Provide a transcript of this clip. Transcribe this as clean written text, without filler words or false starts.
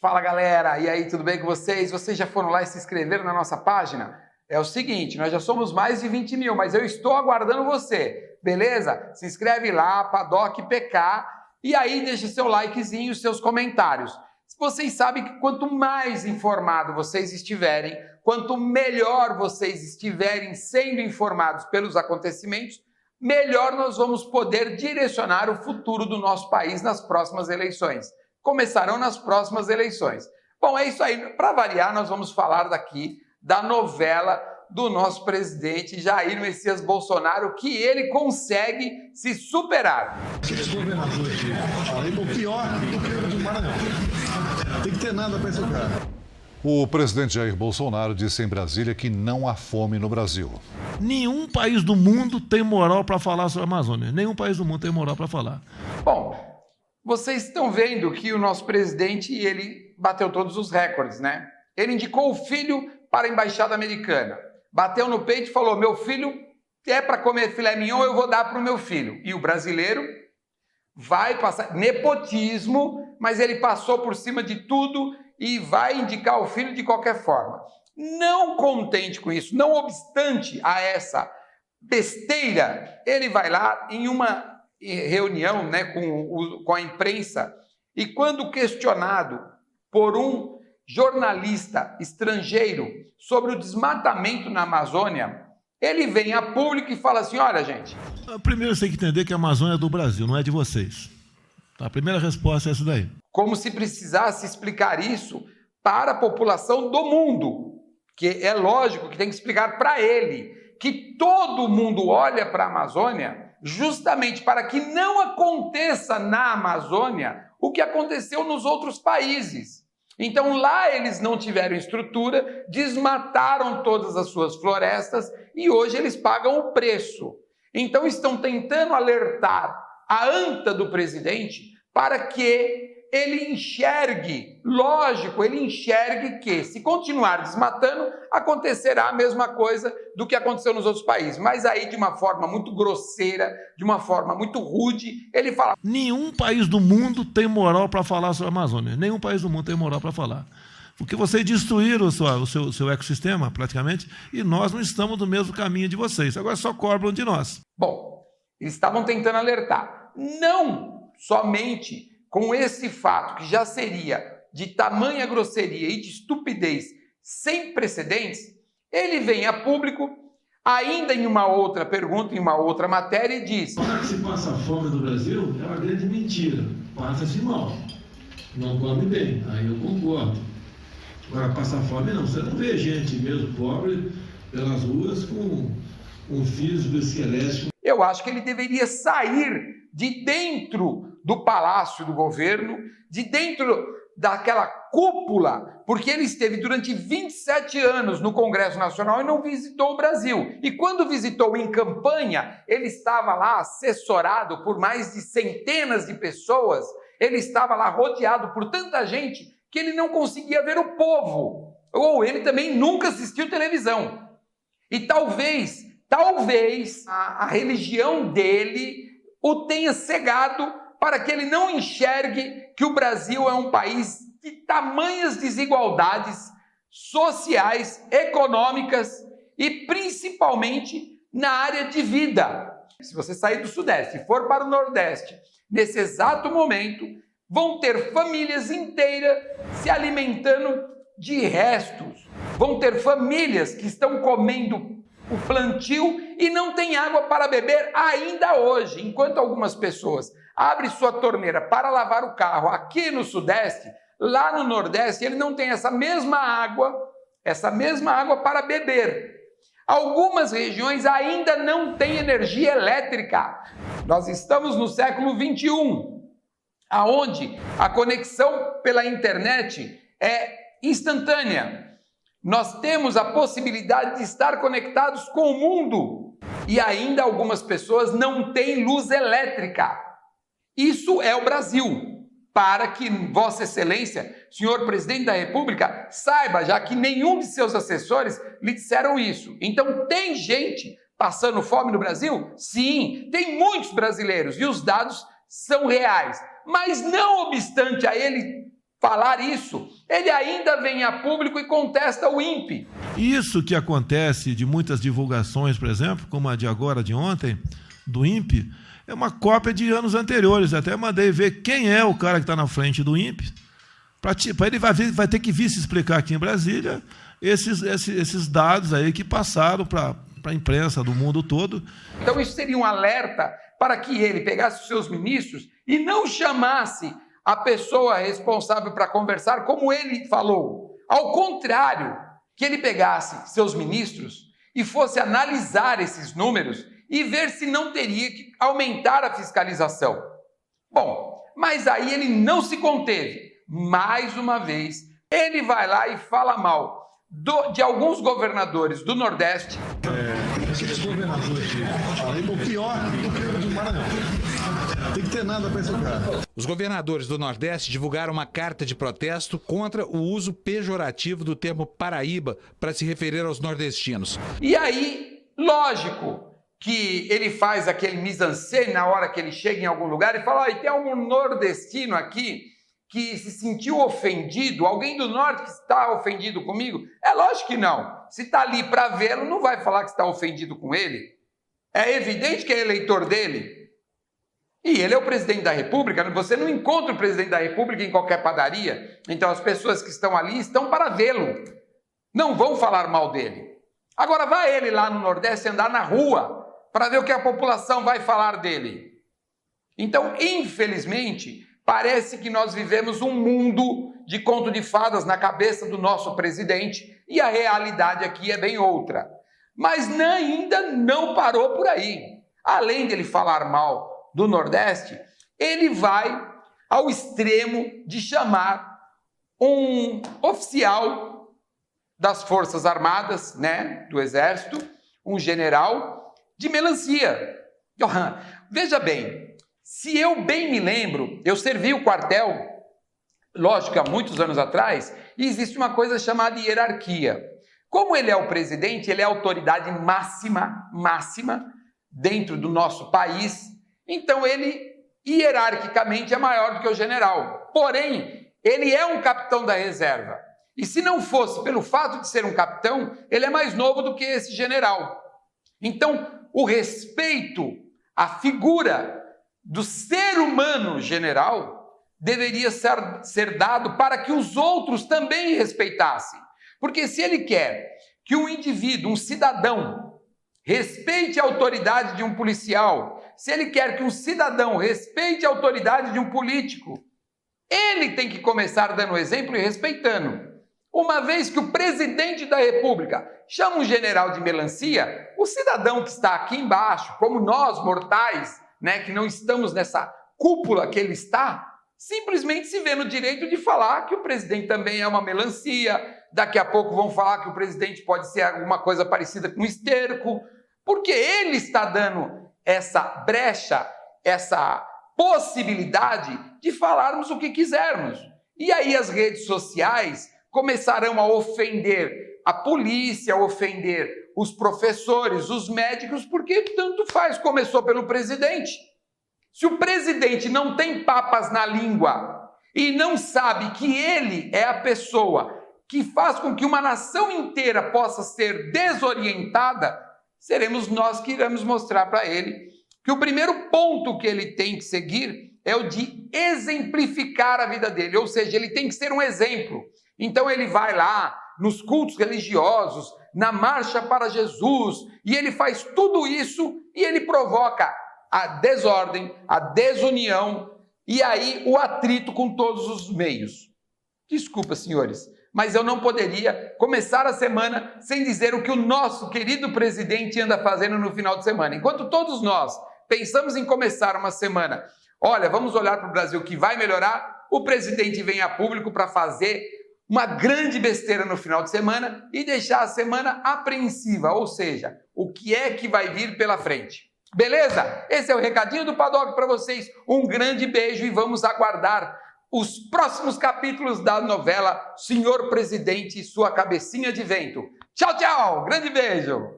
Fala galera, e aí, tudo bem com vocês? Vocês já foram lá e se inscreveram na nossa página? É o seguinte, nós já somos mais de 20 mil, mas eu estou aguardando você, beleza? Se inscreve lá, Paddock PK, e aí deixa seu likezinho e seus comentários. Vocês sabem que quanto mais informado vocês estiverem, quanto melhor vocês estiverem sendo informados pelos acontecimentos, melhor nós vamos poder direcionar o futuro do nosso país nas próximas eleições. Começarão nas próximas eleições. Bom, é isso aí. Para variar, nós vamos falar daqui da novela do nosso presidente Jair Messias Bolsonaro, que ele consegue se superar. Aqueles governadores aqui, pior do que o do Maranhão. Tem que ter nada para esse cara. O presidente Jair Bolsonaro disse em Brasília que não há fome no Brasil. Nenhum país do mundo tem moral para falar sobre a Amazônia. Nenhum país do mundo tem moral para falar. Bom, vocês estão vendo que o nosso presidente, ele bateu todos os recordes, né? Ele indicou o filho para a embaixada americana. Bateu no peito e falou, meu filho é para comer filé mignon, eu vou dar para o meu filho. E o brasileiro vai passar nepotismo, mas ele passou por cima de tudo e vai indicar o filho de qualquer forma. Não contente com isso, não obstante a essa besteira, ele vai lá em uma reunião, né, com a imprensa, e quando questionado por um jornalista estrangeiro sobre o desmatamento na Amazônia, ele vem a público e fala assim, olha gente... Primeiro você tem que entender que a Amazônia é do Brasil, não é de vocês. A primeira resposta é essa daí. Como se precisasse explicar isso para a população do mundo, que é lógico que tem que explicar para ele, que todo mundo olha para a Amazônia justamente para que não aconteça na Amazônia o que aconteceu nos outros países. Então lá eles não tiveram estrutura, desmataram todas as suas florestas e hoje eles pagam o preço. Então estão tentando alertar a anta do presidente para que ele enxergue, lógico, ele enxergue que se continuar desmatando, acontecerá a mesma coisa do que aconteceu nos outros países. Mas aí de uma forma muito grosseira, de uma forma muito rude, ele fala... Nenhum país do mundo tem moral para falar sobre a Amazônia. Nenhum país do mundo tem moral para falar. Porque vocês destruíram o seu ecossistema, praticamente, e nós não estamos no mesmo caminho de vocês. Agora só cobram de nós. Bom, eles estavam tentando alertar. Não somente... com esse fato, que já seria de tamanha grosseria e de estupidez sem precedentes, ele vem a público, ainda em uma outra pergunta, em uma outra matéria, e diz... Falar que se passa fome no Brasil é uma grande mentira. Passa-se mal. Não come bem. Aí eu concordo. Agora, passar fome não. Você não vê gente mesmo pobre pelas ruas com físico esquelético. Eu acho que ele deveria sair de dentro do palácio do governo, de dentro daquela cúpula, porque ele esteve durante 27 anos no Congresso Nacional e não visitou o Brasil. E quando visitou em campanha, ele estava lá assessorado por mais de centenas de pessoas, ele estava lá rodeado por tanta gente que ele não conseguia ver o povo. Ou ele também nunca assistiu televisão. E talvez a religião dele o tenha cegado para que ele não enxergue que o Brasil é um país de tamanhas desigualdades sociais, econômicas e principalmente na área de vida. Se você sair do Sudeste e for para o Nordeste, nesse exato momento, vão ter famílias inteiras se alimentando de restos. Vão ter famílias que estão comendo o plantio e não tem água para beber ainda hoje, enquanto algumas pessoas abrem sua torneira para lavar o carro aqui no Sudeste, lá no Nordeste ele não tem essa mesma água para beber. Algumas regiões ainda não têm energia elétrica. Nós estamos no século 21, aonde a conexão pela internet é instantânea. Nós temos a possibilidade de estar conectados com o mundo e ainda algumas pessoas não têm luz elétrica. Isso é o Brasil. Para que Vossa Excelência, senhor presidente da República, saiba, já que nenhum de seus assessores lhe disseram isso. Então, tem gente passando fome no Brasil? Sim, tem muitos brasileiros e os dados são reais. Mas não obstante a ele falar isso, ele ainda vem a público e contesta o INPE. Isso que acontece de muitas divulgações, por exemplo, como a de agora, de ontem, do INPE, é uma cópia de anos anteriores. Até mandei ver quem é o cara que está na frente do INPE, para ele vai ter que vir se explicar aqui em Brasília esses dados aí que passaram para a imprensa do mundo todo. Então isso seria um alerta para que ele pegasse os seus ministros e não chamasse a pessoa responsável para conversar como ele falou. Ao contrário, que ele pegasse seus ministros e fosse analisar esses números e ver se não teria que aumentar a fiscalização. Bom, mas aí ele não se conteve. Mais uma vez, ele vai lá e fala mal de alguns governadores do Nordeste. Esses governadores de Paraíba, o pior do que o do Maranhão. Tem que ter nada para esse cara. Os governadores do Nordeste divulgaram uma carta de protesto contra o uso pejorativo do termo Paraíba para se referir aos nordestinos. E aí, lógico que ele faz aquele mise-en-scène na hora que ele chega em algum lugar e fala: tem algum nordestino aqui que se sentiu ofendido? Alguém do norte que está ofendido comigo? É lógico que não. Se está ali para vê-lo, não vai falar que está ofendido com ele. É evidente que é eleitor dele. E ele é o presidente da República. Você não encontra o presidente da República em qualquer padaria. Então as pessoas que estão ali estão para vê-lo. Não vão falar mal dele. Agora vai ele lá no Nordeste andar na rua para ver o que a população vai falar dele. Então, infelizmente, parece que nós vivemos um mundo de conto de fadas na cabeça do nosso presidente e a realidade aqui é bem outra. Mas ainda não parou por aí. Além dele falar mal do Nordeste, ele vai ao extremo de chamar um oficial das Forças Armadas, né, do Exército, um general, de melancia. Veja bem, se eu bem me lembro, eu servi o quartel, lógico, há muitos anos atrás, e existe uma coisa chamada hierarquia. Como ele é o presidente, ele é a autoridade máxima dentro do nosso país, então ele hierarquicamente é maior do que o general. Porém, ele é um capitão da reserva. E se não fosse pelo fato de ser um capitão, ele é mais novo do que esse general. Então, o respeito à figura do ser humano general deveria ser dado para que os outros também respeitassem. Porque se ele quer que um indivíduo, um cidadão, respeite a autoridade de um policial, se ele quer que um cidadão respeite a autoridade de um político, ele tem que começar dando exemplo e respeitando. Uma vez que o presidente da República chama um general de melancia, o cidadão que está aqui embaixo, como nós mortais, né, que não estamos nessa cúpula que ele está, simplesmente se vê no direito de falar que o presidente também é uma melancia. Daqui a pouco vão falar que o presidente pode ser alguma coisa parecida com esterco, porque ele está dando essa brecha, essa possibilidade de falarmos o que quisermos. E aí as redes sociais começarão a ofender a polícia, a ofender os professores, os médicos, porque tanto faz, começou pelo presidente. Se o presidente não tem papas na língua e não sabe que ele é a pessoa que faz com que uma nação inteira possa ser desorientada, seremos nós que iremos mostrar para ele que o primeiro ponto que ele tem que seguir é o de exemplificar a vida dele, ou seja, ele tem que ser um exemplo. Então ele vai lá nos cultos religiosos, na marcha para Jesus, e ele faz tudo isso e ele provoca a desordem, a desunião e aí o atrito com todos os meios. Desculpa, senhores, mas eu não poderia começar a semana sem dizer o que o nosso querido presidente anda fazendo no final de semana. Enquanto todos nós pensamos em começar uma semana, olha, vamos olhar para o Brasil que vai melhorar, o presidente vem a público para fazer uma grande besteira no final de semana e deixar a semana apreensiva, ou seja, o que é que vai vir pela frente. Beleza? Esse é o recadinho do Paddock para vocês. Um grande beijo e vamos aguardar os próximos capítulos da novela Senhor Presidente e Sua Cabecinha de Vento. Tchau, tchau! Grande beijo!